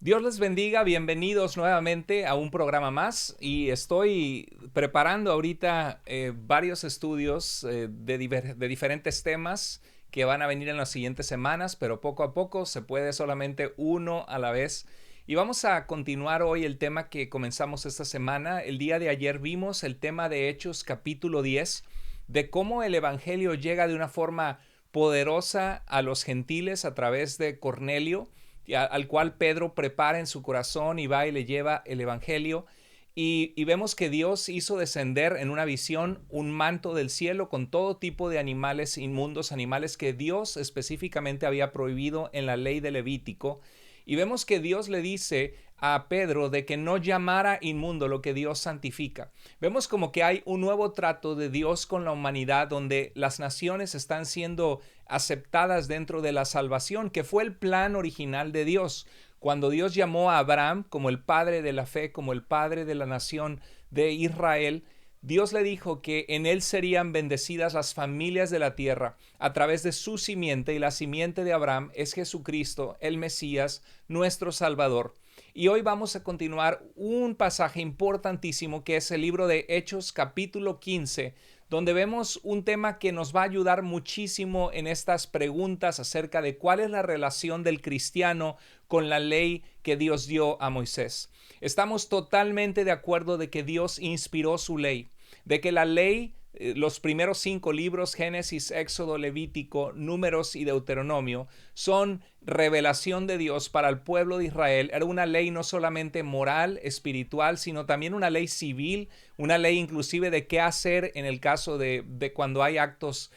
Dios les bendiga, bienvenidos nuevamente a un programa más y estoy preparando ahorita varios estudios de diferentes temas que van a venir en las siguientes semanas, pero poco a poco se puede solamente uno a la vez. Y vamos a continuar hoy el tema que comenzamos esta semana. El día de ayer vimos el tema de Hechos capítulo 10, de cómo el Evangelio llega de una forma poderosa a los gentiles a través de Cornelio, al cual Pedro prepara en su corazón y va y le lleva el Evangelio. Y vemos que Dios hizo descender en una visión un manto del cielo con todo tipo de animales inmundos, animales que Dios específicamente había prohibido en la ley de Levítico. Y vemos que Dios le dice a Pedro de que no llamara inmundo lo que Dios santifica. Vemos como que hay un nuevo trato de Dios con la humanidad donde las naciones están siendo aceptadas dentro de la salvación, que fue el plan original de Dios. Cuando Dios llamó a Abraham como el padre de la fe, como el padre de la nación de Israel, Dios le dijo que en él serían bendecidas las familias de la tierra a través de su simiente, y la simiente de Abraham es Jesucristo, el Mesías, nuestro Salvador. Y hoy vamos a continuar un pasaje importantísimo que es el libro de Hechos capítulo 15, donde vemos un tema que nos va a ayudar muchísimo en estas preguntas acerca de cuál es la relación del cristiano con la ley que Dios dio a Moisés. Estamos totalmente de acuerdo de que Dios inspiró su ley, de que la ley, los primeros 5 libros, Génesis, Éxodo, Levítico, Números y Deuteronomio, son revelación de Dios para el pueblo de Israel. Era una ley no solamente moral, espiritual, sino también una ley civil, una ley inclusive de qué hacer en el caso de cuando hay actos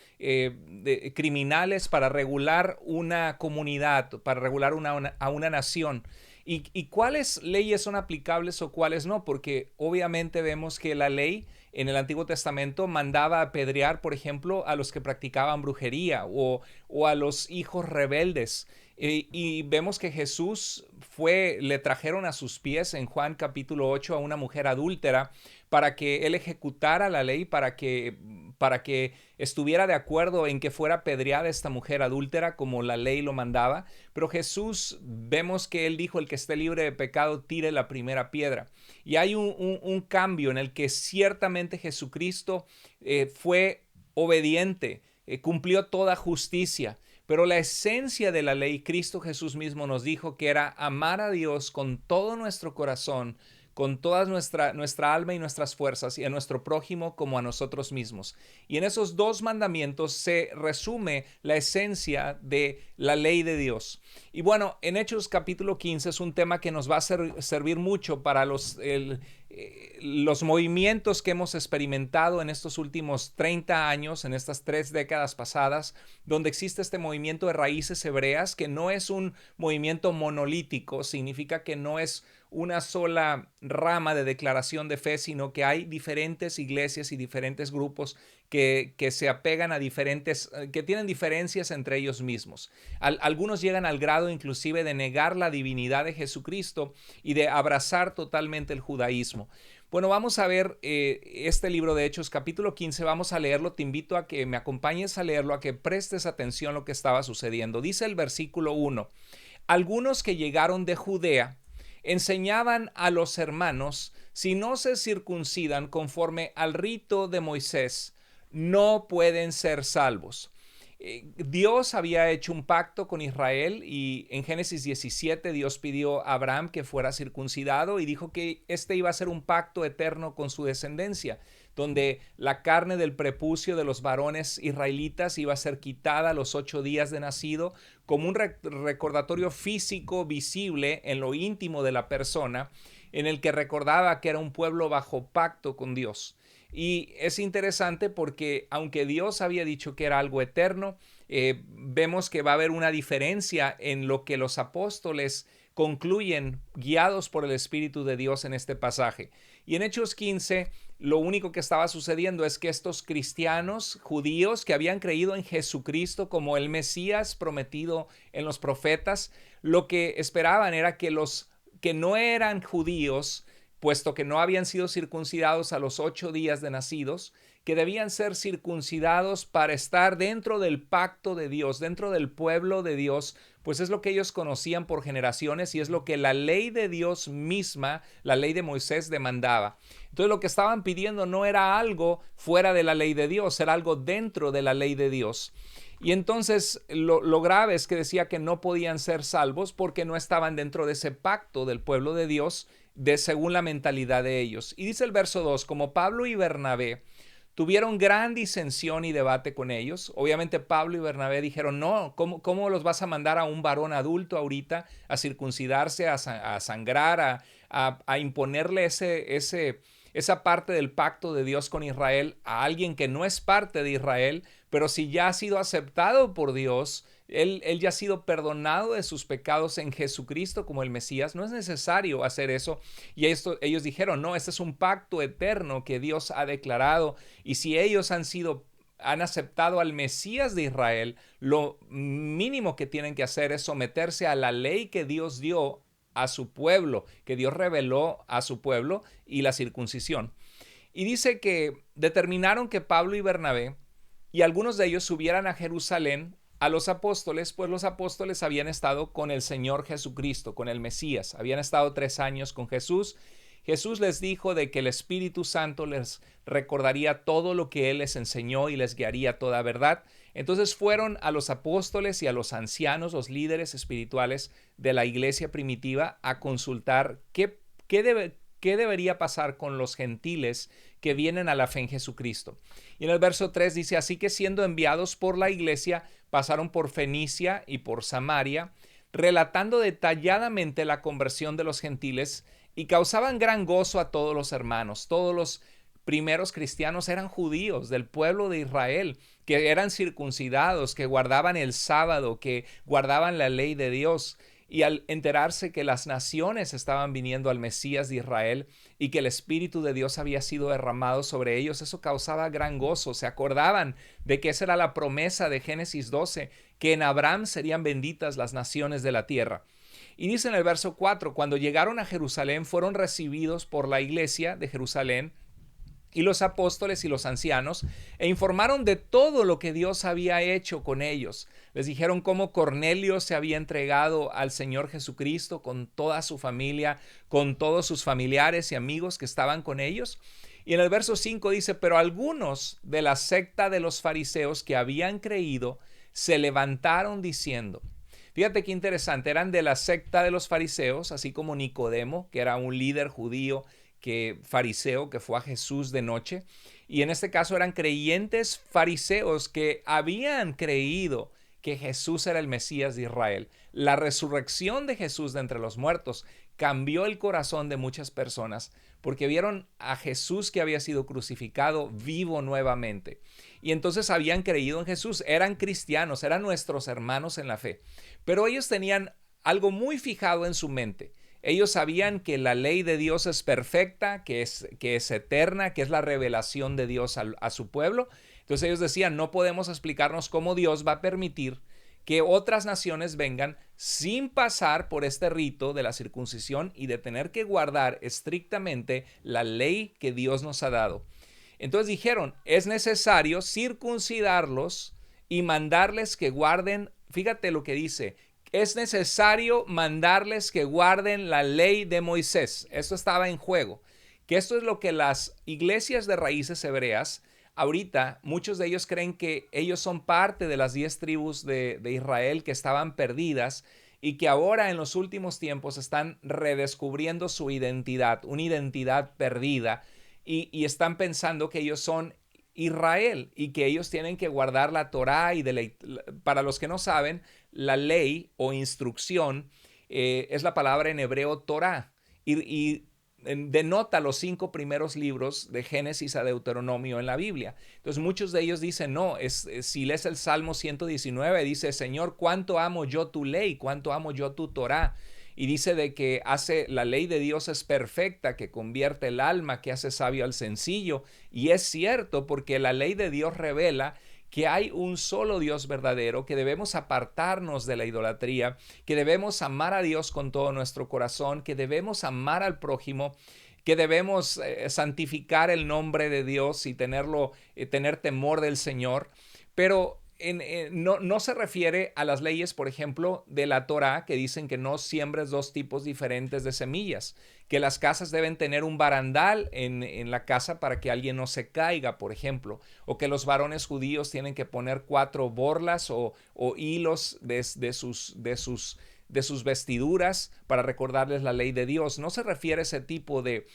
criminales para regular una comunidad, para regular a una nación. ¿Y cuáles leyes son aplicables o cuáles no? Porque obviamente vemos que la ley en el Antiguo Testamento mandaba apedrear, por ejemplo, a los que practicaban brujería o a los hijos rebeldes. Y vemos que Jesús le trajeron a sus pies en Juan capítulo 8 a una mujer adúltera para que él ejecutara la ley, para que estuviera de acuerdo en que fuera apedreada esta mujer adúltera como la ley lo mandaba. Pero Jesús, vemos que él dijo: el que esté libre de pecado tire la primera piedra. Y hay un cambio en el que ciertamente Jesucristo fue obediente, cumplió toda justicia. Pero la esencia de la ley, Cristo Jesús mismo nos dijo que era amar a Dios con todo nuestro corazón, con toda nuestra alma y nuestras fuerzas, y a nuestro prójimo como a nosotros mismos. Y en esos dos mandamientos se resume la esencia de la ley de Dios. Y bueno, en Hechos capítulo 15 es un tema que nos va a servir mucho para los movimientos que hemos experimentado en estos últimos 30 años, en estas 3 décadas pasadas, donde existe este movimiento de raíces hebreas, que no es un movimiento monolítico, significa que no es una sola rama de declaración de fe, sino que hay diferentes iglesias y diferentes grupos que se apegan a que tienen diferencias entre ellos mismos. Algunos llegan al grado inclusive de negar la divinidad de Jesucristo y de abrazar totalmente el judaísmo. Bueno, vamos a ver este libro de Hechos capítulo 15, vamos a leerlo. Te invito a que me acompañes a leerlo, a que prestes atención a lo que estaba sucediendo. Dice el versículo 1: algunos que llegaron de Judea enseñaban a los hermanos: si no se circuncidan conforme al rito de Moisés, no pueden ser salvos. Dios había hecho un pacto con Israel, y en Génesis 17 Dios pidió a Abraham que fuera circuncidado y dijo que este iba a ser un pacto eterno con su descendencia, donde la carne del prepucio de los varones israelitas iba a ser quitada a los 8 días de nacido, como un recordatorio físico visible en lo íntimo de la persona, en el que recordaba que era un pueblo bajo pacto con Dios. Y es interesante porque aunque Dios había dicho que era algo eterno, vemos que va a haber una diferencia en lo que los apóstoles concluyen guiados por el Espíritu de Dios en este pasaje. Y en Hechos 15, lo único que estaba sucediendo es que estos cristianos judíos que habían creído en Jesucristo como el Mesías prometido en los profetas, lo que esperaban era que los que no eran judíos, puesto que no habían sido circuncidados a los 8 días de nacidos, que debían ser circuncidados para estar dentro del pacto de Dios, dentro del pueblo de Dios, pues es lo que ellos conocían por generaciones y es lo que la ley de Dios misma, la ley de Moisés, demandaba. Entonces lo que estaban pidiendo no era algo fuera de la ley de Dios, era algo dentro de la ley de Dios. Y entonces lo grave es que decía que no podían ser salvos porque no estaban dentro de ese pacto del pueblo de Dios según la mentalidad de ellos. Y dice el verso 2, como Pablo y Bernabé tuvieron gran disensión y debate con ellos. Obviamente Pablo y Bernabé dijeron, no, ¿cómo los vas a mandar a un varón adulto ahorita a circuncidarse, a sangrar, a imponerle esa parte del pacto de Dios con Israel a alguien que no es parte de Israel, pero si ya ha sido aceptado por Dios, él ya ha sido perdonado de sus pecados en Jesucristo como el Mesías? No es necesario hacer eso. Y ellos dijeron, no, este es un pacto eterno que Dios ha declarado. Y si ellos han aceptado al Mesías de Israel, lo mínimo que tienen que hacer es someterse a la ley que Dios dio a su pueblo, que Dios reveló a su pueblo, y la circuncisión. Y dice que determinaron que Pablo y Bernabé y algunos de ellos subieran a Jerusalén a los apóstoles, pues los apóstoles habían estado con el Señor Jesucristo, con el Mesías, habían estado 3 años con Jesús. Jesús les dijo de que el Espíritu Santo les recordaría todo lo que Él les enseñó y les guiaría a toda verdad. Entonces fueron a los apóstoles y a los ancianos, los líderes espirituales de la iglesia primitiva, a consultar qué debería pasar con los gentiles que vienen a la fe en Jesucristo. Y en el verso 3 dice, así que siendo enviados por la iglesia, pasaron por Fenicia y por Samaria, relatando detalladamente la conversión de los gentiles, y causaban gran gozo a todos los hermanos. Todos los primeros cristianos eran judíos del pueblo de Israel, que eran circuncidados, que guardaban el sábado, que guardaban la ley de Dios. Y al enterarse que las naciones estaban viniendo al Mesías de Israel y que el Espíritu de Dios había sido derramado sobre ellos, eso causaba gran gozo. Se acordaban de que esa era la promesa de Génesis 12, que en Abraham serían benditas las naciones de la tierra. Y dice en el verso 4, cuando llegaron a Jerusalén fueron recibidos por la iglesia de Jerusalén y los apóstoles y los ancianos, e informaron de todo lo que Dios había hecho con ellos. Les dijeron cómo Cornelio se había entregado al Señor Jesucristo con toda su familia, con todos sus familiares y amigos que estaban con ellos. Y en el verso 5 dice, pero algunos de la secta de los fariseos que habían creído se levantaron diciendo, fíjate qué interesante, eran de la secta de los fariseos, así como Nicodemo, que era un líder judío fariseo que fue a Jesús de noche. Y en este caso eran creyentes fariseos que habían creído que Jesús era el Mesías de Israel. La resurrección de Jesús de entre los muertos cambió el corazón de muchas personas porque vieron a Jesús que había sido crucificado vivo nuevamente. Y entonces habían creído en Jesús, eran cristianos, eran nuestros hermanos en la fe. Pero ellos tenían algo muy fijado en su mente. Ellos sabían que la ley de Dios es perfecta, que es eterna, que es la revelación de Dios a su pueblo. Entonces ellos decían, no podemos explicarnos cómo Dios va a permitir que otras naciones vengan sin pasar por este rito de la circuncisión y de tener que guardar estrictamente la ley que Dios nos ha dado. Entonces dijeron, es necesario circuncidarlos y mandarles que guarden, fíjate lo que dice, es necesario mandarles que guarden la ley de Moisés. Esto estaba en juego. Que esto es lo que las iglesias de raíces hebreas, ahorita muchos de ellos creen que ellos son parte de las 10 tribus de Israel que estaban perdidas y que ahora en los últimos tiempos están redescubriendo su identidad, una identidad perdida, y están pensando que ellos son Israel y que ellos tienen que guardar la Torá y para los que no saben, la ley o instrucción es la palabra en hebreo Torá y denota los 5 primeros libros de Génesis a Deuteronomio en la Biblia. Entonces muchos de ellos dicen, no, si lees el Salmo 119, dice, Señor, cuánto amo yo tu ley, cuánto amo yo tu Torá. Y dice de que la ley de Dios es perfecta, que convierte el alma, que hace sabio al sencillo. Y es cierto porque la ley de Dios revela que hay un solo Dios verdadero, que debemos apartarnos de la idolatría, que debemos amar a Dios con todo nuestro corazón, que debemos amar al prójimo, que debemos santificar el nombre de Dios y tener temor del Señor, pero no se refiere a las leyes, por ejemplo, de la Torá, que dicen que no siembres dos tipos diferentes de semillas, que las casas deben tener un barandal en la casa para que alguien no se caiga, por ejemplo, o que los varones judíos tienen que poner 4 borlas o hilos de sus vestiduras para recordarles la ley de Dios. No se refiere a ese tipo de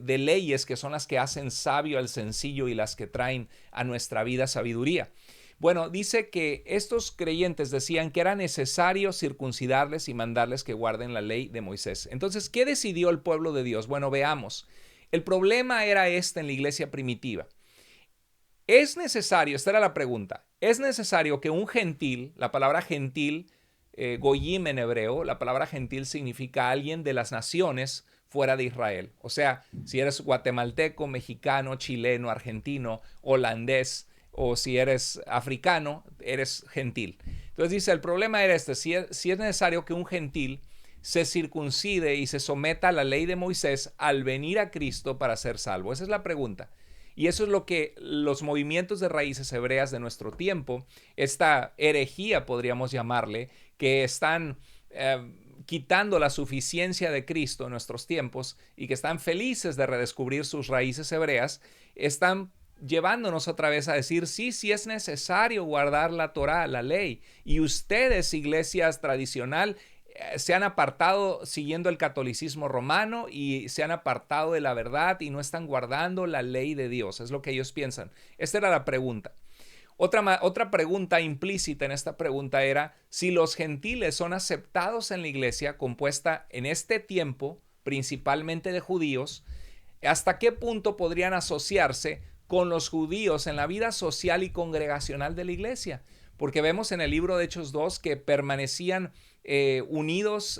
leyes que son las que hacen sabio al sencillo y las que traen a nuestra vida sabiduría. Bueno, dice que estos creyentes decían que era necesario circuncidarles y mandarles que guarden la ley de Moisés. Entonces, ¿qué decidió el pueblo de Dios? Bueno, veamos. El problema era en la iglesia primitiva. Es necesario, esta era la pregunta, es necesario que un gentil, la palabra gentil, goyim en hebreo, la palabra gentil significa alguien de las naciones fuera de Israel. O sea, si eres guatemalteco, mexicano, chileno, argentino, holandés, o si eres africano, eres gentil. Entonces dice, el problema era si es necesario que un gentil se circuncide y se someta a la ley de Moisés al venir a Cristo para ser salvo. Esa es la pregunta. Y eso es lo que los movimientos de raíces hebreas de nuestro tiempo, esta herejía podríamos llamarle, que están quitando la suficiencia de Cristo en nuestros tiempos y que están felices de redescubrir sus raíces hebreas, están llevándonos otra vez a decir, sí es necesario guardar la Torá, la ley. Y ustedes, iglesias tradicional, se han apartado siguiendo el catolicismo romano y se han apartado de la verdad y no están guardando la ley de Dios. Es lo que ellos piensan. Esta era la pregunta. Otra pregunta implícita en esta pregunta era si los gentiles son aceptados en la iglesia compuesta en este tiempo principalmente de judíos, ¿hasta qué punto podrían asociarse con los judíos en la vida social y congregacional de la iglesia? Porque vemos en el libro de Hechos 2 que permanecían unidos,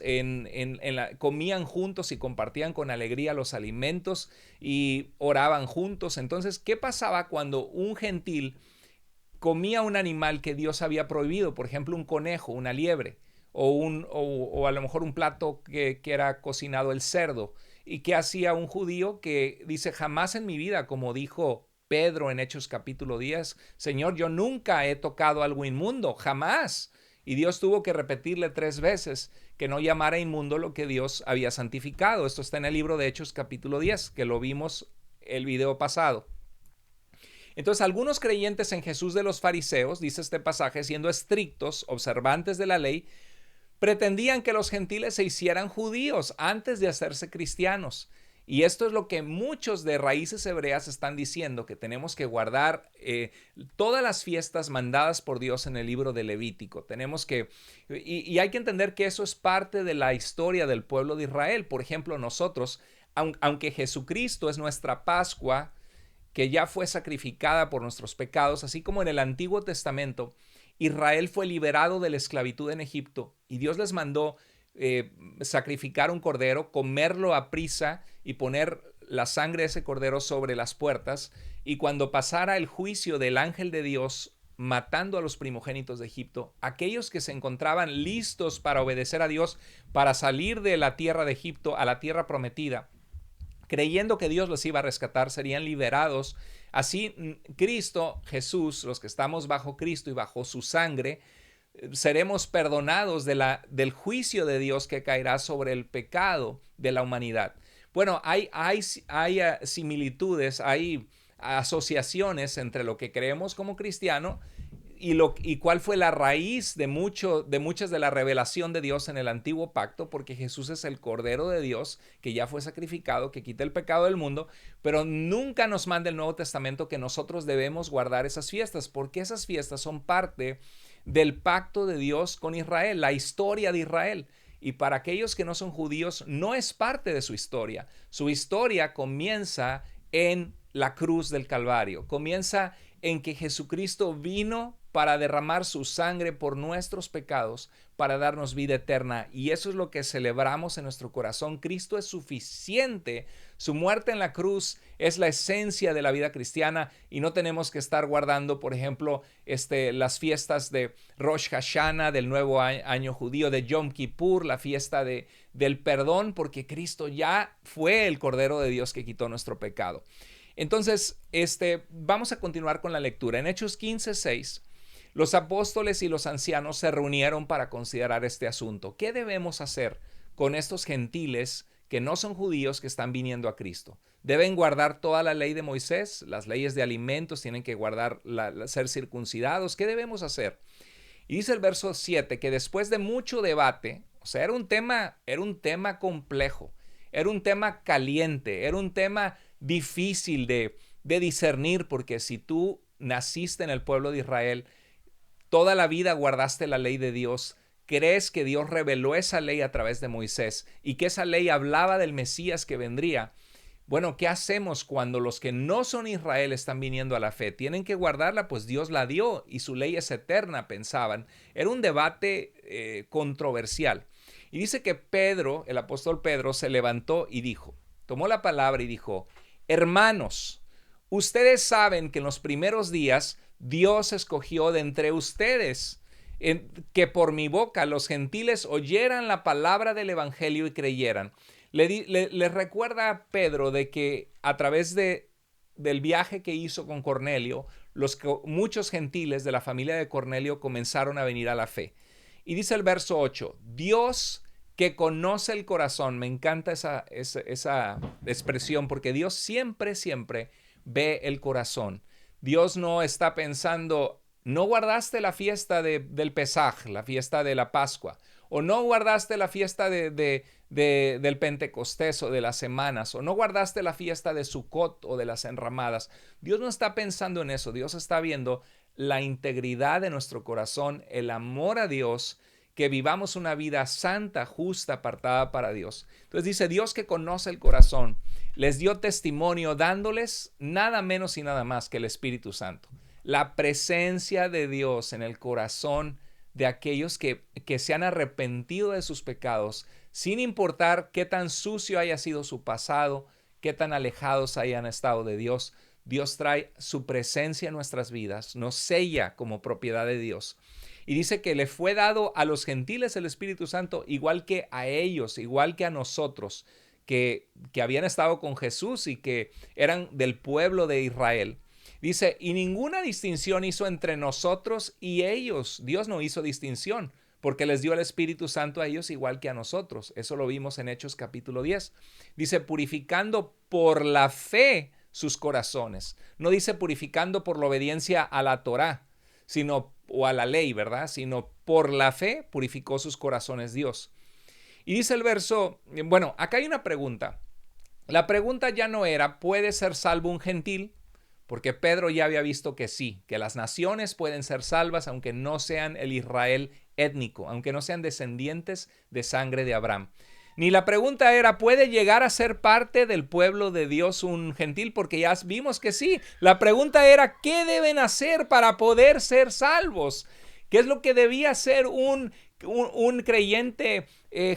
comían juntos y compartían con alegría los alimentos y oraban juntos. Entonces, ¿qué pasaba cuando un gentil comía un animal que Dios había prohibido? Por ejemplo, un conejo, una liebre, o a lo mejor un plato que era cocinado el cerdo. ¿Y qué hacía un judío que dice, jamás en mi vida, como dijo Pedro en Hechos capítulo 10, Señor, yo nunca he tocado algo inmundo, jamás? Y Dios tuvo que repetirle 3 veces que no llamara inmundo lo que Dios había santificado. Esto está en el libro de Hechos capítulo 10, que lo vimos el video pasado. Entonces, algunos creyentes en Jesús de los fariseos, dice este pasaje, siendo estrictos, observantes de la ley, pretendían que los gentiles se hicieran judíos antes de hacerse cristianos. Y esto es lo que muchos de raíces hebreas están diciendo, que tenemos que guardar todas las fiestas mandadas por Dios en el libro de Levítico. Y hay que entender que eso es parte de la historia del pueblo de Israel. Por ejemplo, nosotros, aunque Jesucristo es nuestra Pascua, que ya fue sacrificada por nuestros pecados, así como en el Antiguo Testamento, Israel fue liberado de la esclavitud en Egipto y Dios les mandó sacrificar un cordero, comerlo a prisa y poner la sangre de ese cordero sobre las puertas, y cuando pasara el juicio del ángel de Dios matando a los primogénitos de Egipto, aquellos que se encontraban listos para obedecer a Dios, para salir de la tierra de Egipto a la tierra prometida, creyendo que Dios los iba a rescatar, serían liberados. Así Cristo, Jesús, los que estamos bajo Cristo y bajo su sangre, seremos perdonados del juicio de Dios que caerá sobre el pecado de la humanidad. Bueno, hay similitudes, hay asociaciones entre lo que creemos como cristiano y cuál fue la raíz de muchas de la revelación de Dios en el antiguo pacto, porque Jesús es el Cordero de Dios que ya fue sacrificado, que quita el pecado del mundo, pero nunca nos manda el Nuevo Testamento que nosotros debemos guardar esas fiestas, porque esas fiestas son parte del pacto de Dios con Israel, la historia de Israel. Y para aquellos que no son judíos, no es parte de su historia. Su historia comienza en la cruz del Calvario, comienza en que Jesucristo vino para derramar su sangre por nuestros pecados, para darnos vida eterna. Y eso es lo que celebramos en nuestro corazón. Cristo es suficiente. Su muerte en la cruz es la esencia de la vida cristiana y no tenemos que estar guardando, por ejemplo, las fiestas de Rosh Hashanah, del nuevo año judío, de Yom Kippur, la fiesta del perdón, porque Cristo ya fue el Cordero de Dios que quitó nuestro pecado. Entonces, vamos a continuar con la lectura. En Hechos 15:6, los apóstoles y los ancianos se reunieron para considerar este asunto. ¿Qué debemos hacer con estos gentiles que no son judíos que están viniendo a Cristo? ¿Deben guardar toda la ley de Moisés? Las leyes de alimentos tienen que guardar, ser circuncidados. ¿Qué debemos hacer? Y dice el verso 7 que después de mucho debate, o sea, era un tema complejo, era un tema caliente, era un tema difícil de discernir, porque si tú naciste en el pueblo de Israel, toda la vida guardaste la ley de Dios, crees que Dios reveló esa ley a través de Moisés y que esa ley hablaba del Mesías que vendría. Bueno, ¿qué hacemos cuando los que no son Israel están viniendo a la fe? ¿Tienen que guardarla? Pues Dios la dio y su ley es eterna, pensaban. Era un debate controversial. Y dice que Pedro, el apóstol Pedro, se levantó y dijo, tomó la palabra y dijo, hermanos, ustedes saben que en los primeros días Dios escogió de entre ustedes que por mi boca los gentiles oyeran la palabra del evangelio y creyeran. Le recuerda a Pedro de que a través del viaje que hizo con Cornelio, muchos gentiles de la familia de Cornelio comenzaron a venir a la fe. Y dice el verso 8, Dios que conoce el corazón, me encanta esa expresión, porque Dios siempre ve el corazón. Dios no está pensando, no guardaste la fiesta del Pesaj, la fiesta de la Pascua, o no guardaste la fiesta del Pentecostés o de las semanas, o no guardaste la fiesta de Sukkot o de las enramadas. Dios no está pensando en eso. Dios está viendo la integridad de nuestro corazón, el amor a Dios, que vivamos una vida santa, justa, apartada para Dios. Entonces dice, Dios que conoce el corazón, les dio testimonio dándoles nada menos y nada más que el Espíritu Santo. La presencia de Dios en el corazón de aquellos que se han arrepentido de sus pecados, sin importar qué tan sucio haya sido su pasado, qué tan alejados hayan estado de Dios. Dios trae su presencia en nuestras vidas, nos sella como propiedad de Dios. Y dice que le fue dado a los gentiles el Espíritu Santo, igual que a ellos, igual que a nosotros, que habían estado con Jesús y que eran del pueblo de Israel. Dice, y ninguna distinción hizo entre nosotros y ellos. Dios no hizo distinción, porque les dio el Espíritu Santo a ellos igual que a nosotros. Eso lo vimos en Hechos capítulo 10. Dice, purificando por la fe sus corazones. No dice purificando por la obediencia a la Torá, o a la ley, ¿verdad? Sino por la fe purificó sus corazones Dios. Y dice el verso, bueno, acá hay una pregunta. La pregunta ya no era, ¿puede ser salvo un gentil? Porque Pedro ya había visto que sí, que las naciones pueden ser salvas aunque no sean el Israel étnico, aunque no sean descendientes de sangre de Abraham. Ni la pregunta era, ¿puede llegar a ser parte del pueblo de Dios un gentil? Porque ya vimos que sí. La pregunta era, ¿qué deben hacer para poder ser salvos? ¿Qué es lo que debía hacer un creyente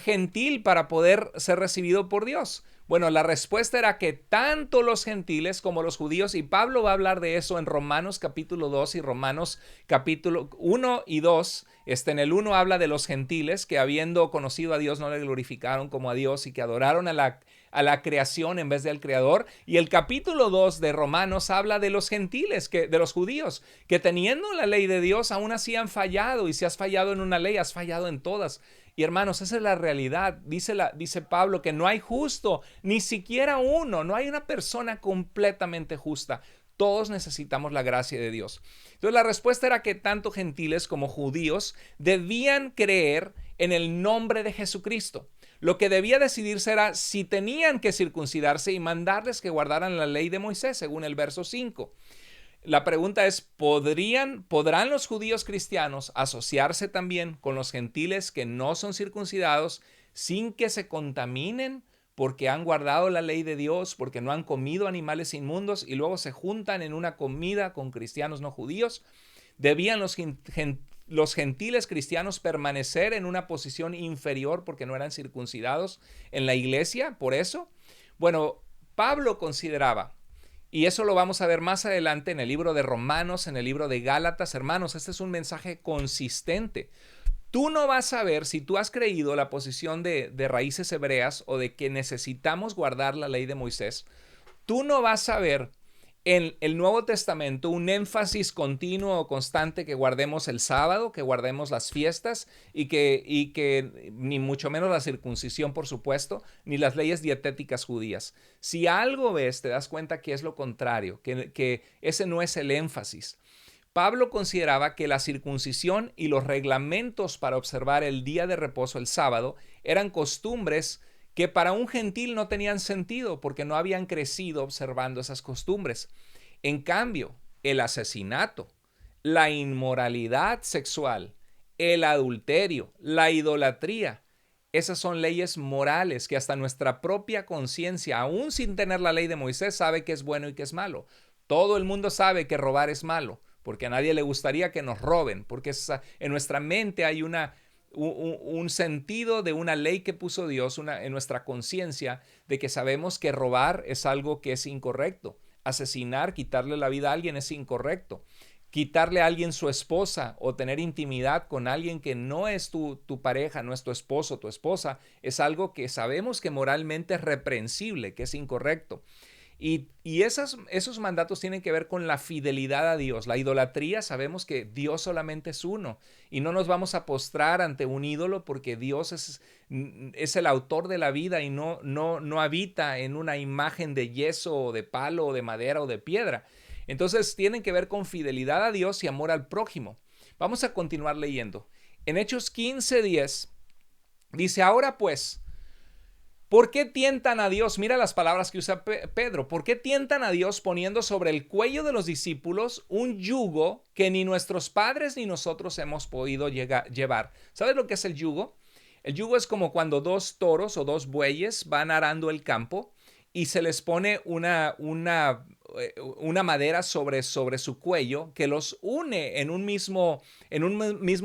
gentil para poder ser recibido por Dios? Bueno, la respuesta era que tanto los gentiles como los judíos, y Pablo va a hablar de eso en Romanos capítulo 2 y Romanos capítulo 1 y 2. En el 1 habla de los gentiles que habiendo conocido a Dios no le glorificaron como a Dios y que adoraron a la creación en vez del Creador. Y el capítulo 2 de Romanos habla de los gentiles, de los judíos, que teniendo la ley de Dios aún así han fallado. Y si has fallado en una ley, has fallado en todas. Y hermanos, esa es la realidad. Dice Pablo que no hay justo, ni siquiera uno. No hay una persona completamente justa. Todos necesitamos la gracia de Dios. Entonces la respuesta era que tanto gentiles como judíos debían creer en el nombre de Jesucristo. Lo que debía decidirse era si tenían que circuncidarse y mandarles que guardaran la ley de Moisés, según el verso 5. La pregunta es, ¿podrán los judíos cristianos asociarse también con los gentiles que no son circuncidados sin que se contaminen porque han guardado la ley de Dios, porque no han comido animales inmundos y luego se juntan en una comida con cristianos no judíos? ¿Debían los gentiles cristianos permanecer en una posición inferior porque no eran circuncidados en la iglesia? ¿Por eso? Bueno, Pablo consideraba, y eso lo vamos a ver más adelante en el libro de Romanos, en el libro de Gálatas. Hermanos, este es un mensaje consistente. Tú no vas a ver, si tú has creído la posición de raíces hebreas o de que necesitamos guardar la ley de Moisés, tú no vas a ver en el Nuevo Testamento un énfasis continuo o constante que guardemos el sábado, que guardemos las fiestas y que ni mucho menos la circuncisión, por supuesto, ni las leyes dietéticas judías. Si algo ves, te das cuenta que es lo contrario, que ese no es el énfasis. Pablo consideraba que la circuncisión y los reglamentos para observar el día de reposo, el sábado, eran costumbres que para un gentil no tenían sentido porque no habían crecido observando esas costumbres. En cambio, el asesinato, la inmoralidad sexual, el adulterio, la idolatría, esas son leyes morales que hasta nuestra propia conciencia, aún sin tener la ley de Moisés, sabe que es bueno y que es malo. Todo el mundo sabe que robar es malo, porque a nadie le gustaría que nos roben, porque en nuestra mente hay un sentido de una ley que puso Dios en nuestra conciencia de que sabemos que robar es algo que es incorrecto. Asesinar, quitarle la vida a alguien es incorrecto. Quitarle a alguien su esposa o tener intimidad con alguien que no es tu pareja, no es tu esposo, tu esposa, es algo que sabemos que moralmente es reprensible, que es incorrecto. Y esos mandatos tienen que ver con la fidelidad a Dios. La idolatría, sabemos que Dios solamente es uno y no nos vamos a postrar ante un ídolo porque Dios es el autor de la vida y no habita en una imagen de yeso o de palo o de madera o de piedra. Entonces tienen que ver con fidelidad a Dios y amor al prójimo. Vamos a continuar leyendo. En Hechos 15:10 dice, ahora pues, ¿por qué tientan a Dios? Mira las palabras que usa Pedro. ¿Por qué tientan a Dios poniendo sobre el cuello de los discípulos un yugo que ni nuestros padres ni nosotros hemos podido llevar? ¿Sabes lo que es el yugo? El yugo es como cuando dos toros o dos bueyes van arando el campo y se les pone una madera sobre su cuello que los une en un mismo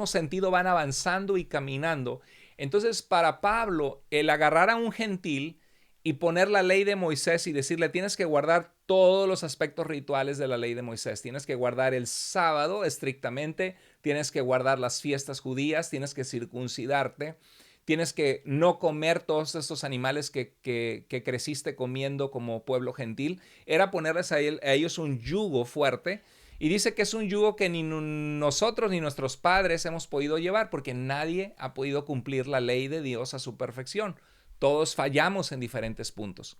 sentido, van avanzando y caminando. Entonces, para Pablo, el agarrar a un gentil y poner la ley de Moisés y decirle, tienes que guardar todos los aspectos rituales de la ley de Moisés, tienes que guardar el sábado estrictamente, tienes que guardar las fiestas judías, tienes que circuncidarte, tienes que no comer todos estos animales que creciste comiendo como pueblo gentil, era ponerles a ellos un yugo fuerte. Y dice que es un yugo que ni nosotros ni nuestros padres hemos podido llevar porque nadie ha podido cumplir la ley de Dios a su perfección. Todos fallamos en diferentes puntos.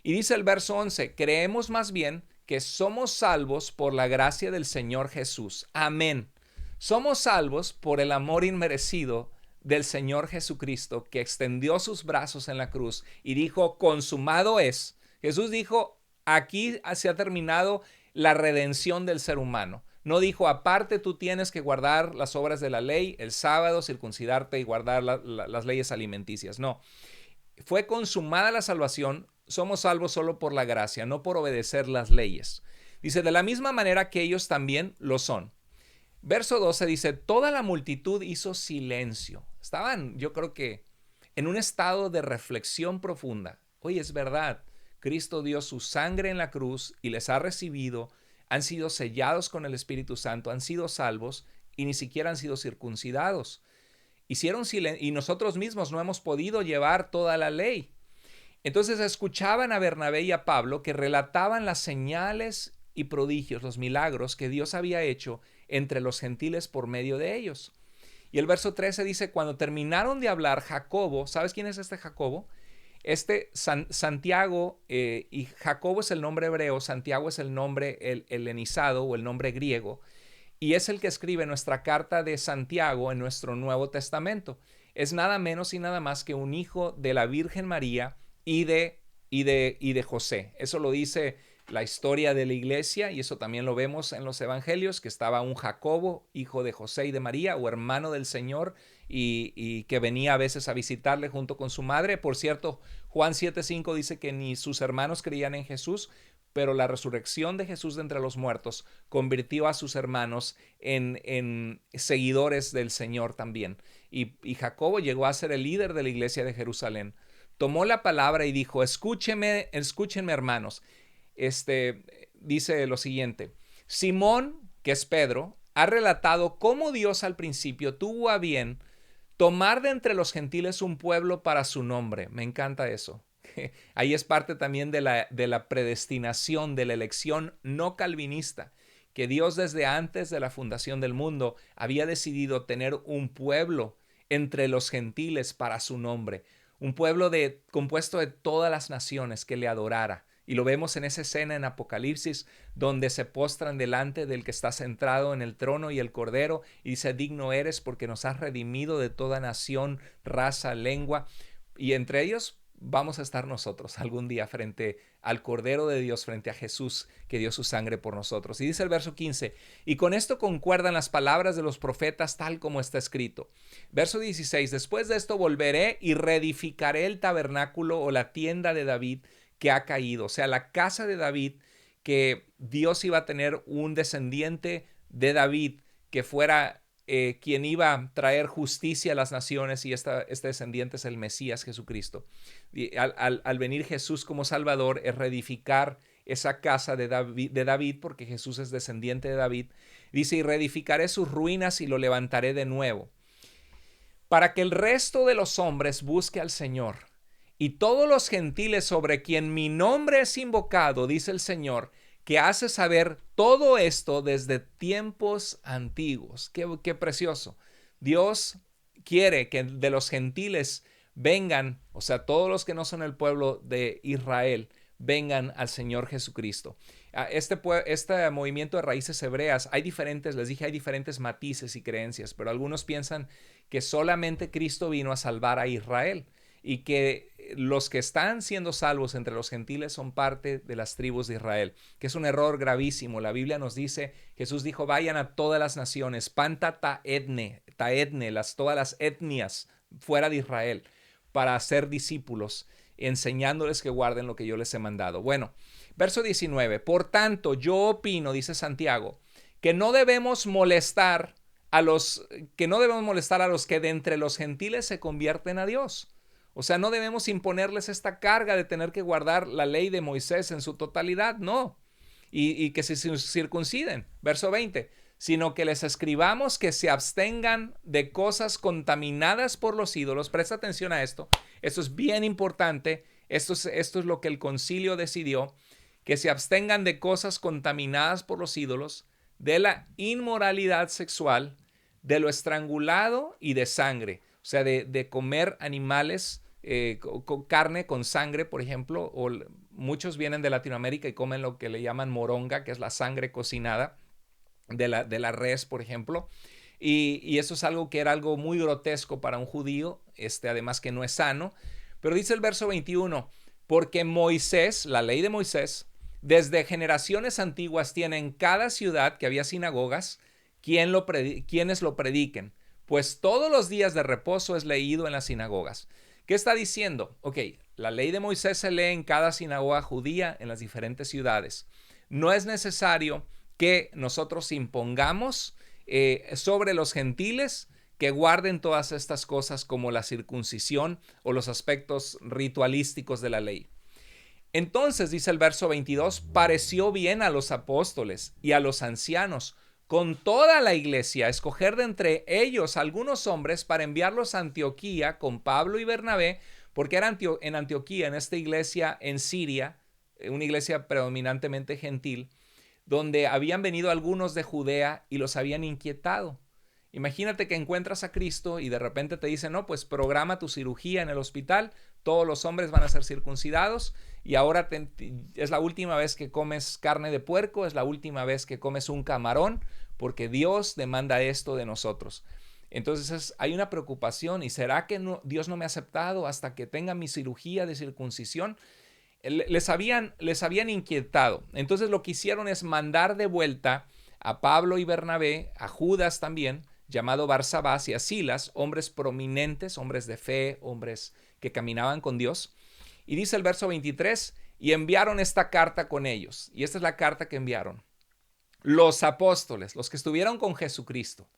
Y dice el verso 11, creemos más bien que somos salvos por la gracia del Señor Jesús. Amén. Somos salvos por el amor inmerecido del Señor Jesucristo, que extendió sus brazos en la cruz y dijo, consumado es. Jesús dijo, aquí se ha terminado la redención del ser humano. No dijo, aparte tú tienes que guardar las obras de la ley, el sábado, circuncidarte y guardar las leyes alimenticias. No, fue consumada la salvación, somos salvos solo por la gracia, no por obedecer las leyes. Dice, de la misma manera que ellos también lo son. Verso 12 dice, toda la multitud hizo silencio. Estaban, yo creo que, en un estado de reflexión profunda. Oye, es verdad. Cristo dio su sangre en la cruz y les ha recibido, han sido sellados con el Espíritu Santo, han sido salvos y ni siquiera han sido circuncidados. Hicieron silencio y nosotros mismos no hemos podido llevar toda la ley. Entonces escuchaban a Bernabé y a Pablo que relataban las señales y prodigios, los milagros que Dios había hecho entre los gentiles por medio de ellos. Y el verso 13 dice, cuando terminaron de hablar, Jacobo, ¿sabes quién es este Jacobo? Santiago, y Jacobo es el nombre hebreo, Santiago es el nombre helenizado o el nombre griego, y es el que escribe nuestra carta de Santiago en nuestro Nuevo Testamento. Es nada menos y nada más que un hijo de la Virgen María y de José. Eso lo dice la historia de la iglesia y eso también lo vemos en los evangelios, que estaba un Jacobo, hijo de José y de María, o hermano del Señor, y que venía a veces a visitarle junto con su madre. Por cierto, Juan 7:5 dice que ni sus hermanos creían en Jesús pero la resurrección de Jesús de entre los muertos convirtió a sus hermanos en seguidores del Señor también. Y Jacobo llegó a ser el líder de la iglesia de Jerusalén. Tomó la palabra y dijo, escúchenme hermanos. Dice lo siguiente, Simón, que es Pedro, ha relatado cómo Dios al principio tuvo a bien tomar de entre los gentiles un pueblo para su nombre. Me encanta eso. Ahí es parte también de la predestinación, de la elección no calvinista, que Dios desde antes de la fundación del mundo había decidido tener un pueblo entre los gentiles para su nombre, un pueblo compuesto de todas las naciones que le adorara. Y lo vemos en esa escena en Apocalipsis, donde se postran delante del que está centrado en el trono y el Cordero, y dice, digno eres porque nos has redimido de toda nación, raza, lengua, y entre ellos vamos a estar nosotros algún día frente al Cordero de Dios, frente a Jesús que dio su sangre por nosotros. Y dice el verso 15, y con esto concuerdan las palabras de los profetas tal como está escrito. Verso 16, después de esto volveré y reedificaré el tabernáculo o la tienda de David que ha caído, o sea, la casa de David, que Dios iba a tener un descendiente de David que fuera quien iba a traer justicia a las naciones, y este descendiente es el Mesías Jesucristo. Y al venir Jesús como Salvador es reedificar esa casa de David, porque Jesús es descendiente de David. Dice, y reedificaré sus ruinas y lo levantaré de nuevo, para que el resto de los hombres busque al Señor. Y todos los gentiles sobre quien mi nombre es invocado, dice el Señor, que hace saber todo esto desde tiempos antiguos. Qué precioso. Dios quiere que de los gentiles vengan, o sea, todos los que no son el pueblo de Israel, vengan al Señor Jesucristo. Este movimiento de raíces hebreas, hay diferentes matices y creencias, pero algunos piensan que solamente Cristo vino a salvar a Israel, y que los que están siendo salvos entre los gentiles son parte de las tribus de Israel, que es un error gravísimo. La Biblia nos dice, Jesús dijo, vayan a todas las naciones, panta taedne, todas las etnias fuera de Israel, para hacer discípulos, enseñándoles que guarden lo que yo les he mandado. Bueno, verso 19, por tanto, yo opino, dice Santiago, que no debemos molestar a los que de entre los gentiles se convierten a Dios. O sea, no debemos imponerles esta carga de tener que guardar la ley de Moisés en su totalidad, no. Y que se circunciden, verso 20, sino que les escribamos que se abstengan de cosas contaminadas por los ídolos. Presta atención a esto. Esto es bien importante. Esto es lo que el concilio decidió, que se abstengan de cosas contaminadas por los ídolos, de la inmoralidad sexual, de lo estrangulado y de sangre. O sea, de comer animales con carne, con sangre, por ejemplo, o muchos vienen de Latinoamérica y comen lo que le llaman moronga, que es la sangre cocinada de la res, por ejemplo. Y eso es algo que era algo muy grotesco para un judío, además que no es sano. Pero dice el verso 21, porque Moisés, la ley de Moisés, desde generaciones antiguas tiene en cada ciudad que había sinagogas, quienes lo prediquen, pues todos los días de reposo es leído en las sinagogas. ¿Qué está diciendo? Ok, la ley de Moisés se lee en cada sinagoga judía en las diferentes ciudades. No es necesario que nosotros impongamos sobre los gentiles que guarden todas estas cosas como la circuncisión o los aspectos ritualísticos de la ley. Entonces, dice el verso 22, pareció bien a los apóstoles y a los ancianos con toda la iglesia escoger de entre ellos algunos hombres para enviarlos a Antioquía con Pablo y Bernabé, porque era en Antioquía, en esta iglesia en Siria, una iglesia predominantemente gentil, donde habían venido algunos de Judea y los habían inquietado. Imagínate que encuentras a Cristo y de repente te dicen, no, pues programa tu cirugía en el hospital, todos los hombres van a ser circuncidados y ahora es la última vez que comes carne de puerco, es la última vez que comes un camarón, porque Dios demanda esto de nosotros. Entonces hay una preocupación, ¿y será que Dios no me ha aceptado hasta que tenga mi cirugía de circuncisión? Les habían inquietado. Entonces lo que hicieron es mandar de vuelta a Pablo y Bernabé, a Judas también, llamado Barsabás, y a Silas, hombres prominentes, hombres de fe, hombres que caminaban con Dios. Y dice el verso 23, y enviaron esta carta con ellos. Y esta es la carta que enviaron. Los apóstoles, los que estuvieron con Jesucristo,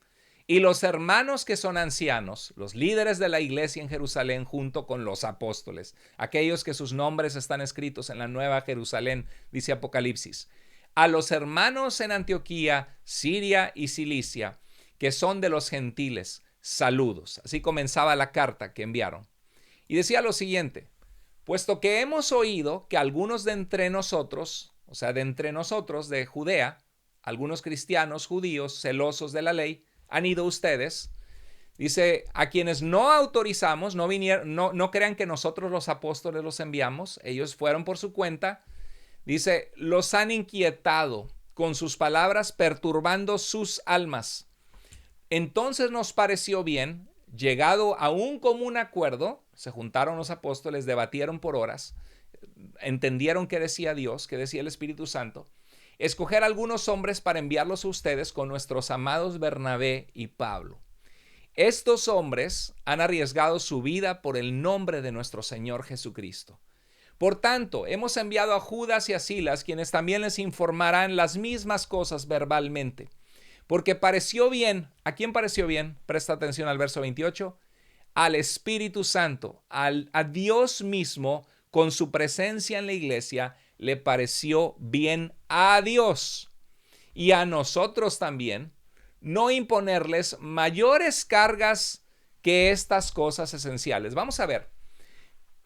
y los hermanos que son ancianos, los líderes de la iglesia en Jerusalén junto con los apóstoles, aquellos que sus nombres están escritos en la Nueva Jerusalén, dice Apocalipsis, a los hermanos en Antioquía, Siria y Cilicia, que son de los gentiles, saludos. Así comenzaba la carta que enviaron. Y decía lo siguiente: puesto que hemos oído que algunos de entre nosotros, o sea, de entre nosotros, de Judea, algunos cristianos judíos celosos de la ley, han ido ustedes, dice, a quienes no autorizamos, no crean que nosotros los apóstoles los enviamos, ellos fueron por su cuenta, dice, los han inquietado con sus palabras, perturbando sus almas. Entonces nos pareció bien, llegado a un común acuerdo, se juntaron los apóstoles, debatieron por horas, entendieron qué decía Dios, qué decía el Espíritu Santo, escoger algunos hombres para enviarlos a ustedes con nuestros amados Bernabé y Pablo. Estos hombres han arriesgado su vida por el nombre de nuestro Señor Jesucristo. Por tanto, hemos enviado a Judas y a Silas, quienes también les informarán las mismas cosas verbalmente. Porque pareció bien, ¿a quién pareció bien? Presta atención al verso 28. Al Espíritu Santo, a Dios mismo, con su presencia en la iglesia, le pareció bien a Dios y a nosotros también no imponerles mayores cargas que estas cosas esenciales. Vamos a ver.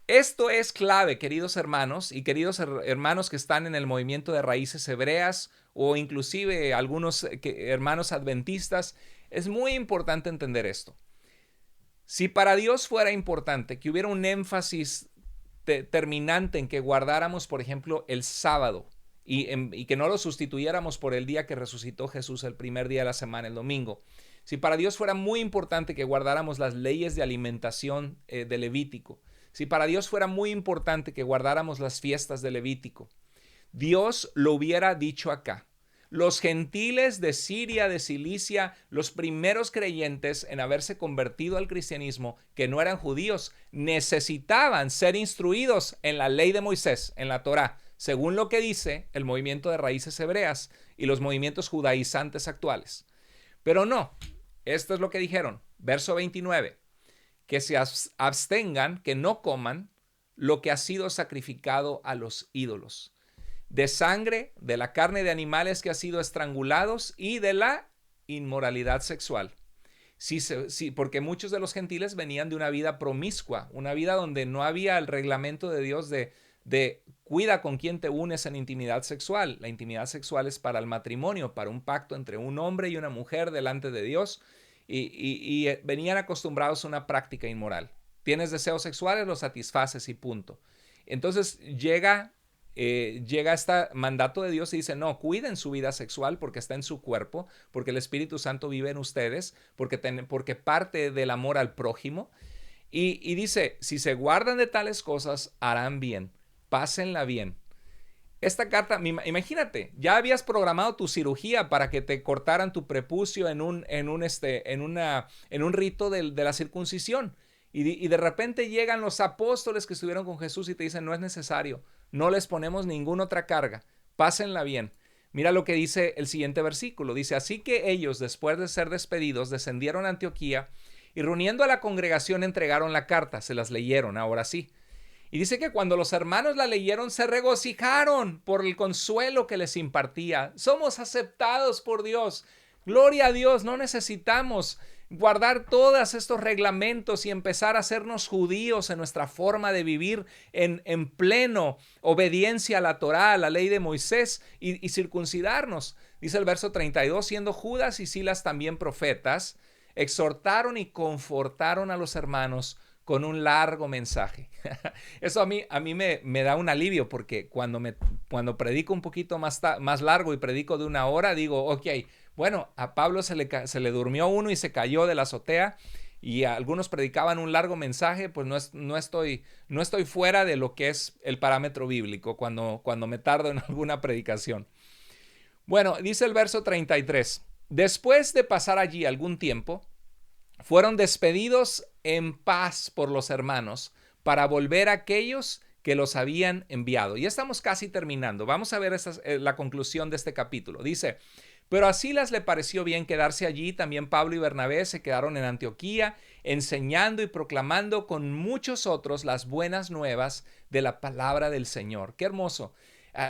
Esto es clave, queridos hermanos y queridos hermanos que están en el movimiento de Raíces Hebreas o inclusive algunos hermanos adventistas. Es muy importante entender esto. Si para Dios fuera importante que hubiera un énfasis determinante en que guardáramos, por ejemplo, el sábado y que no lo sustituyéramos por el día que resucitó Jesús, el primer día de la semana, el domingo. Si para Dios fuera muy importante que guardáramos las leyes de alimentación de Levítico, si para Dios fuera muy importante que guardáramos las fiestas de Levítico, Dios lo hubiera dicho acá. Los gentiles de Siria, de Cilicia, los primeros creyentes en haberse convertido al cristianismo, que no eran judíos, necesitaban ser instruidos en la ley de Moisés, en la Torá, según lo que dice el movimiento de Raíces Hebreas y los movimientos judaizantes actuales. Pero no, esto es lo que dijeron, verso 29, que se abstengan, que no coman lo que ha sido sacrificado a los ídolos, de sangre, de la carne de animales que ha sido estrangulados y de la inmoralidad sexual. Sí, porque muchos de los gentiles venían de una vida promiscua, una vida donde no había el reglamento de Dios de cuida con quién te unes en intimidad sexual. La intimidad sexual es para el matrimonio, para un pacto entre un hombre y una mujer delante de Dios y venían acostumbrados a una práctica inmoral. Tienes deseos sexuales, los satisfaces y punto. Entonces llega este mandato de Dios y dice, no, cuiden su vida sexual porque está en su cuerpo, porque el Espíritu Santo vive en ustedes, porque parte del amor al prójimo. Y dice, si se guardan de tales cosas, harán bien, pásenla bien. Esta carta, imagínate, ya habías programado tu cirugía para que te cortaran tu prepucio en un rito de la circuncisión. Y de repente llegan los apóstoles que estuvieron con Jesús y te dicen, no es necesario, no les ponemos ninguna otra carga, pásenla bien. Mira lo que dice el siguiente versículo, dice, así que ellos, después de ser despedidos, descendieron a Antioquía y reuniendo a la congregación entregaron la carta, se las leyeron, ahora sí. Y dice que cuando los hermanos la leyeron se regocijaron por el consuelo que les impartía. Somos aceptados por Dios. Gloria a Dios, no necesitamos guardar todos estos reglamentos y empezar a hacernos judíos en nuestra forma de vivir en pleno obediencia a la Torá, a la ley de Moisés y circuncidarnos. Dice el verso 32, siendo Judas y Silas también profetas, exhortaron y confortaron a los hermanos con un largo mensaje. Eso a mí me da un alivio porque cuando predico un poquito más largo y predico de 1 hora, digo, ok, bueno, a Pablo se le durmió uno y se cayó de la azotea y algunos predicaban un largo mensaje, pues no estoy fuera de lo que es el parámetro bíblico cuando me tardo en alguna predicación. Bueno, dice el verso 33, después de pasar allí algún tiempo, fueron despedidos en paz por los hermanos para volver a aquellos que los habían enviado. Ya estamos casi terminando. Vamos a ver la conclusión de este capítulo. Dice, pero a Silas le pareció bien quedarse allí. También Pablo y Bernabé se quedaron en Antioquía, enseñando y proclamando con muchos otros las buenas nuevas de la palabra del Señor. Qué hermoso.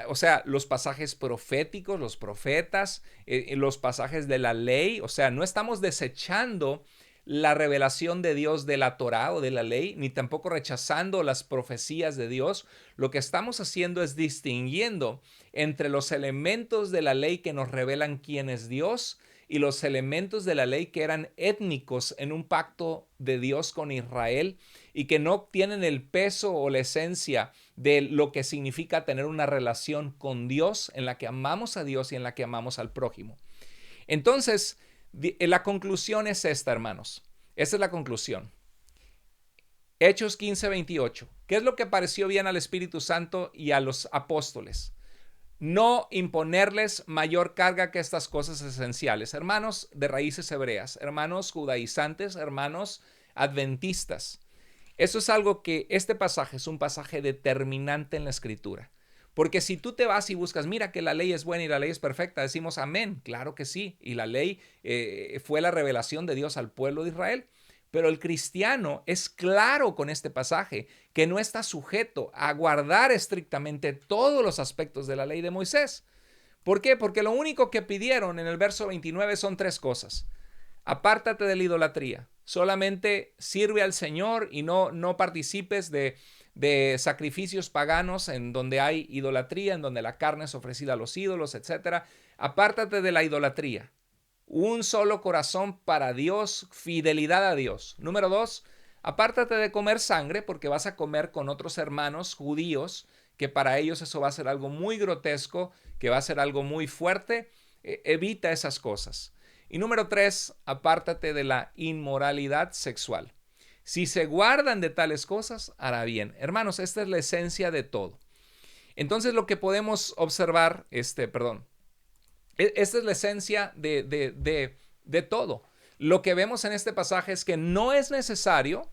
O sea, los pasajes proféticos, los profetas, los pasajes de la ley. O sea, no estamos desechando la revelación de Dios de la Torá o de la ley, ni tampoco rechazando las profecías de Dios. Lo que estamos haciendo es distinguiendo entre los elementos de la ley que nos revelan quién es Dios y los elementos de la ley que eran étnicos en un pacto de Dios con Israel y que no tienen el peso o la esencia de lo que significa tener una relación con Dios en la que amamos a Dios y en la que amamos al prójimo. Entonces, la conclusión es esta, hermanos. Esta es la conclusión. Hechos 15:28. ¿Qué es lo que pareció bien al Espíritu Santo y a los apóstoles? No imponerles mayor carga que estas cosas esenciales. Hermanos de raíces hebreas, hermanos judaizantes, hermanos adventistas. Eso es algo que este pasaje es un pasaje determinante en la Escritura. Porque si tú te vas y buscas, mira que la ley es buena y la ley es perfecta, decimos amén, claro que sí. Y la ley fue la revelación de Dios al pueblo de Israel. Pero el cristiano es claro con este pasaje que no está sujeto a guardar estrictamente todos los aspectos de la ley de Moisés. ¿Por qué? Porque lo único que pidieron en el verso 29 son tres cosas. Apártate de la idolatría, solamente sirve al Señor y no participes de sacrificios paganos en donde hay idolatría, en donde la carne es ofrecida a los ídolos, etc. Apártate de la idolatría. Un solo corazón para Dios, fidelidad a Dios. Número 2, apártate de comer sangre porque vas a comer con otros hermanos judíos, que para ellos eso va a ser algo muy grotesco, que va a ser algo muy fuerte. Evita esas cosas. Y número 3, apártate de la inmoralidad sexual. Si se guardan de tales cosas, hará bien. Hermanos, esta es la esencia de todo. Entonces lo que podemos observar, esta es la esencia de todo. Lo que vemos en este pasaje es que no es necesario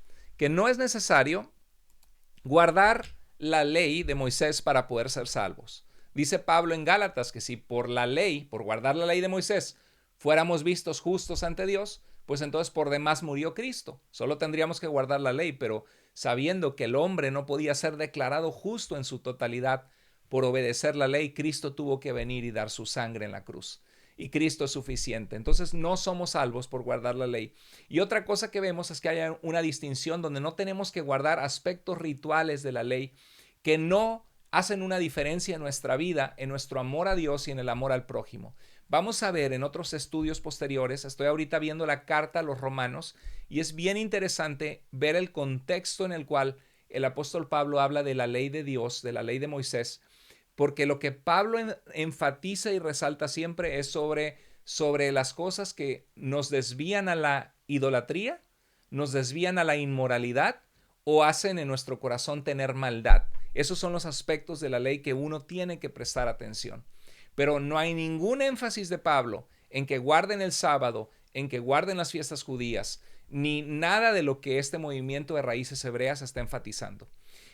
guardar la ley de Moisés para poder ser salvos. Dice Pablo en Gálatas que si por la ley, por guardar la ley de Moisés, fuéramos vistos justos ante Dios, pues entonces por demás murió Cristo. Solo tendríamos que guardar la ley, pero sabiendo que el hombre no podía ser declarado justo en su totalidad por obedecer la ley, Cristo tuvo que venir y dar su sangre en la cruz. Y Cristo es suficiente. Entonces no somos salvos por guardar la ley. Y otra cosa que vemos es que hay una distinción donde no tenemos que guardar aspectos rituales de la ley que no hacen una diferencia en nuestra vida, en nuestro amor a Dios y en el amor al prójimo. Vamos a ver en otros estudios posteriores, estoy ahorita viendo la carta a los Romanos y es bien interesante ver el contexto en el cual el apóstol Pablo habla de la ley de Dios, de la ley de Moisés, porque lo que Pablo enfatiza y resalta siempre es sobre las cosas que nos desvían a la idolatría, nos desvían a la inmoralidad o hacen en nuestro corazón tener maldad. Esos son los aspectos de la ley que uno tiene que prestar atención. Pero no hay ningún énfasis de Pablo en que guarden el sábado, en que guarden las fiestas judías, ni nada de lo que este movimiento de raíces hebreas está enfatizando.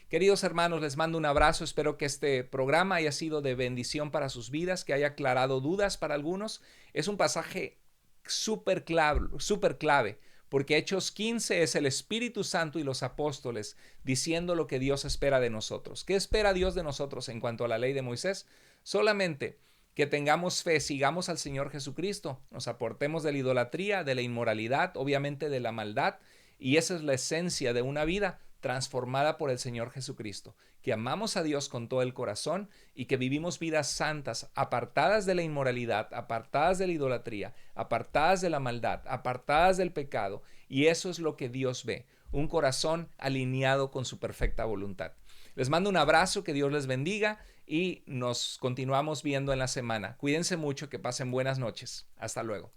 Queridos hermanos, les mando un abrazo. Espero que este programa haya sido de bendición para sus vidas, que haya aclarado dudas para algunos. Es un pasaje súper clave, porque Hechos 15 es el Espíritu Santo y los apóstoles diciendo lo que Dios espera de nosotros. ¿Qué espera Dios de nosotros en cuanto a la ley de Moisés? Solamente que tengamos fe, sigamos al Señor Jesucristo, nos apartemos de la idolatría, de la inmoralidad, obviamente de la maldad, y esa es la esencia de una vida transformada por el Señor Jesucristo, que amamos a Dios con todo el corazón y que vivimos vidas santas, apartadas de la inmoralidad, apartadas de la idolatría, apartadas de la maldad, apartadas del pecado, y eso es lo que Dios ve, un corazón alineado con su perfecta voluntad. Les mando un abrazo, que Dios les bendiga y nos continuamos viendo en la semana. Cuídense mucho, que pasen buenas noches. Hasta luego.